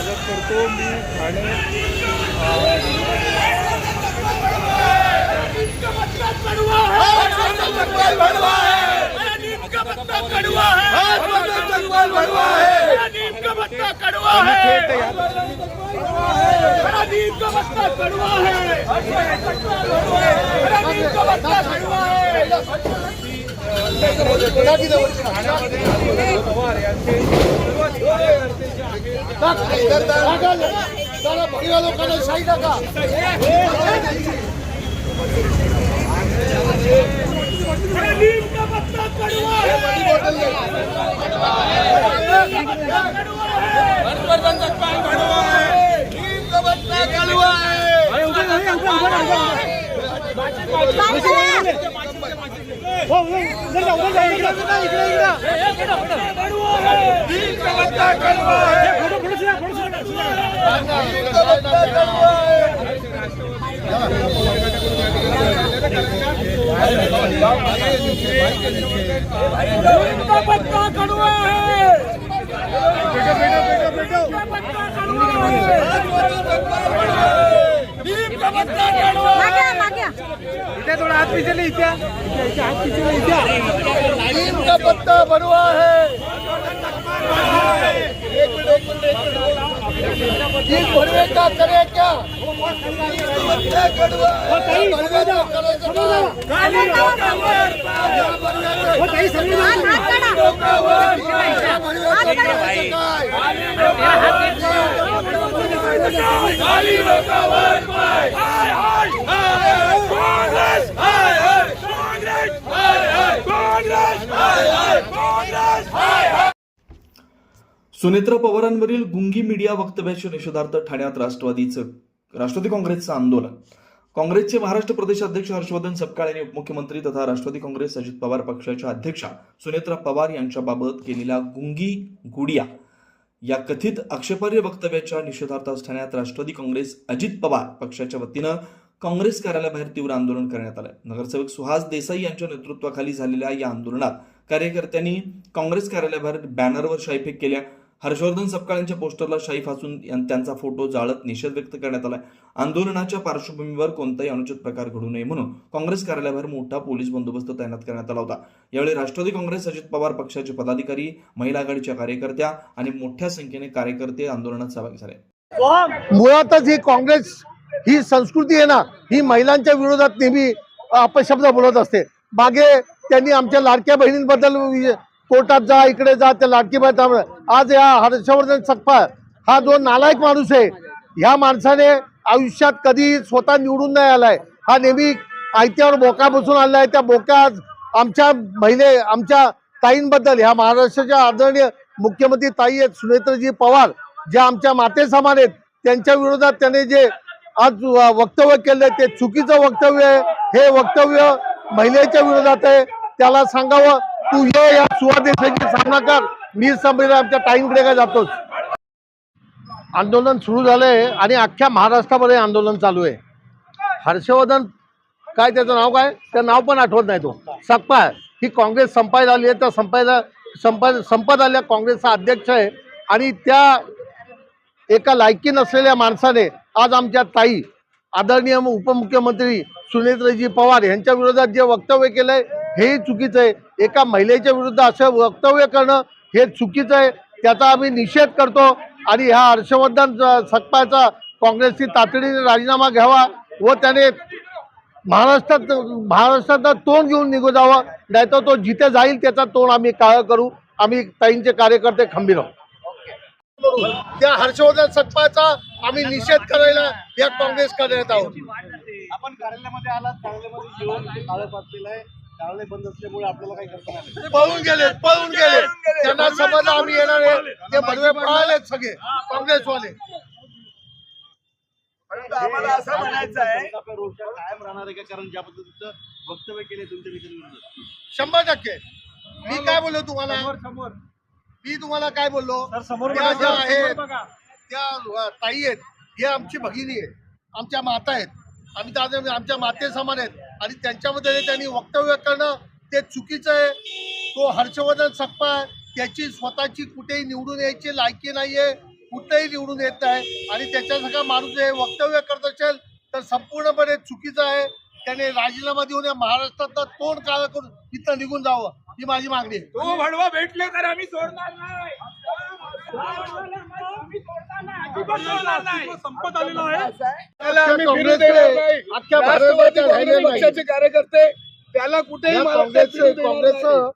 स्वागत करतो। मी ठाणे पवार यांचे लोकांना शाही टाका। थोड़ा हाथ पीछे ले हाथ पीछे ले नीम का पत्ता बनवा है। भरवे का करे क्या सुनेत्रा पवारांवरील गुंगी मीडिया वक्तव्याच्या निषेधार्थ ठाण्यात राष्ट्रवादी काँग्रेसचं आंदोलन। काँग्रेसचे महाराष्ट्र प्रदेश अध्यक्ष हर्षवर्धन सपकाळ यांनी उपमुख्यमंत्री तथा राष्ट्रवादी काँग्रेस अजित पवार पक्षाच्या अध्यक्षा सुनेत्रा पवार यांच्याबाबत केलेल्या गुंगी गुडिया या कथित आक्षेपार्ह वक्तव्याच्या निषेधार्थ ठाण्यात राष्ट्रवादी काँग्रेस अजित पवार पक्षाच्या वतीनं काँग्रेस कार्यालयाबाहेर तीव्र आंदोलन करण्यात आलं। नगरसेवक सुहास देसाई यांच्या नेतृत्वाखाली झालेल्या या आंदोलनात कार्यकर्त्यांनी काँग्रेस कार्यालयाबाहेर बॅनरवर शाईफेक केल्या। हर्षवर्धन सपकाळ यांच्या पोस्टरला शाई फासून त्यांचा फोटो जाळत निषेध व्यक्त करण्यात आला। आंदोलनाच्या पार्श्वभूमीवर कोणताही अनुचित प्रकार घडू नये म्हणून काँग्रेस कार्यालयाबाहेर मोठा पोलीस बंदोबस्त तैनात करण्यात आला होता। यावेळी राष्ट्रवादी काँग्रेस अजित पवार पक्षाचे पदाधिकारी, महिला आघाडीच्या कार्यकर्त्या आणि मोठ्या संख्येने कार्यकर्ते आंदोलनात सहभागी झाले। मुळातच ही काँग्रेस ही संस्कृती आहे ना, ही महिलांच्या विरोधात नेहमी अपशब्द बोलत असते। मागे त्यांनी आमच्या लाडक्या बहिणींबद्दल कोर्टात जा, इकडे जा, त्या लाडकी बहीण। आज या हर्षवर्धन सपकाळ हा जो नालायक माणूस आहे, ह्या माणसाने आयुष्यात कधी स्वतः निवडून नाही आलाय। हा नेहमी आयत्यावर बोका बसून आलाय। त्या बोका आमच्या आमच्या ताईंबद्दल, ह्या महाराष्ट्राच्या आदरणीय मुख्यमंत्री ताई आहेत सुनेत्राजी पवार, ज्या आमच्या माते समान आहेत, त्यांच्या विरोधात त्याने जे आज वक्तव्य केलंय ते चुकीचं वक्तव्य आहे। हे वक्तव्य महिलेच्या विरोधात आहे। त्याला सांगावं, तू ये या सुवादेशाची सामना कर, मी संपलेला आमच्या ताईंकडे काय जातोस। आंदोलन सुरू झालंय आणि अख्ख्या महाराष्ट्रामध्ये आंदोलन चालू आहे। हर्षवर्धन काय त्याचं नाव काय, त्या नाव पण आठवत नाही, तो सपकाळ ही काँग्रेस संपायला आली आहे, तर संपत आल्या काँग्रेसचा अध्यक्ष आहे। आणि त्या एका लायकी नसलेल्या माणसाने आज आमच्या ताई आदरणीय उपमुख्यमंत्री सुनेत्राजी पवार यांच्या विरोधात जे वक्तव्य केलंय हेही चुकीचं आहे। एका महिलेच्या विरुद्ध असं वक्तव्य करणं हे चुकीचं आहे, त्याचा आम्ही निषेध करतो। आणि ह्या हर्षवर्धन सपकाळचा काँग्रेसची तातडीने राजीनामा घ्यावा व त्याने महाराष्ट्रात तोंड घेऊन निघून जावं, नाहीतर तो जिथे जाईल त्याचा तोंड आम्ही काळं करू। आम्ही ताईंचे कार्यकर्ते खंबीर आहोत। त्या हर्षवर्धन सपकाळचा आम्ही निषेध करायला या काँग्रेस करण्यात आहोत। आपण कार्यालयामध्ये आलात, कार्यालयामध्ये येऊन काळे पाचलेलं आहे, कार्यालय बंद असल्यामुळे आपल्याला काही करता नाही। पळून गेले त्यांना समजलं आम्ही येणार आहे, ते भरवे पळालेत सगळे काँग्रेसवाले। आम्हाला असं म्हणायचं आहे कायम राहणार आहे का, कारण ज्या पद्धतीचं वक्तव्य केले तुमच्या विरोधात? 100%। मी काय बोललो तुम्हाला, मी तुम्हाला काय बोललो, त्या ज्या आहेत त्या ताई आहेत, हे आमची भगिनी आहेत, आमच्या माता आहेत, आम्ही त्या आमच्या माते समान आहेत। आणि त्यांच्यामध्ये त्यांनी वक्तव्य करणं ते चुकीचं आहे। तो हर्षवर्धन सपकाळ त्याची स्वतःची कुठेही निवडून यायची लायकी नाहीये, कुठेही निवडून येत नाही आणि त्याच्यासारखा माणूस हे वक्तव्य करत असेल तर संपूर्णपणे चुकीचं आहे. त्याने राजीनामा देऊन या महाराष्ट्रातलं तोंड काळं करून इथं निघून जावं ही माझी मागणी आहे. तो भडवा भेटले तर आम्ही सोडणार नाही. संपत आलेला आहे. त्याला आम्ही फिरू देणार नाही. अख्ख्या राष्ट्रवादी भारताच्या राहिलेल्या काँग्रेस पक्षाचे कार्यकर्ते त्याला कुठेही महाराष्ट्रात फिरू देणार नाही. काँग्रेसचं